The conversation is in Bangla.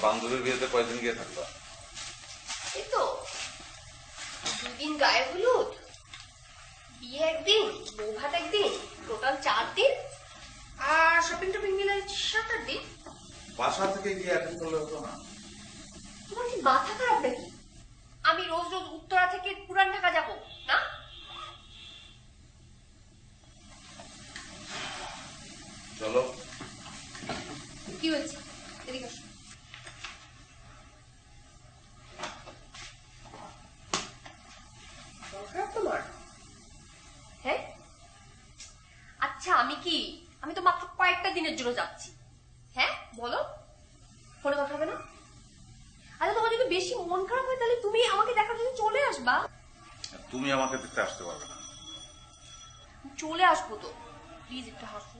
বান্ধবীর বিয়েতে কয়দিন গিয়ে থাকবা? এই তো 2 দিন গায়ে হলুদ, বিয়ে একদিন, বৌভাত একদিন, টোটাল 4 দিন, আর শপিং টপিং মিলে 7-8 দিন। বাসা থেকে গিয়ে অ্যাটেন্ড করলে হতো না? তোমার কি মাথা খারাপ নাকি? আমি রোজ রোজ উত্তরা থেকে পুরান ঢাকা যাব না? চলো। কি হয়েছে? এদিকে আসো। তোমার হ্যাঁ, আচ্ছা আমি তো মাত্র কয়েকটা দিনের জন্য যাচ্ছি। হ্যাঁ বলো, ফোনে কথা হবে না? আচ্ছা তোমার যদি বেশি মন খারাপ হয় তাহলে তুমি আমাকে দেখার জন্য চলে আসবা। তুমি আমাকে দেখতে আসতে পারবে না। চলে আসবো তো, প্লিজ একটু হাসো।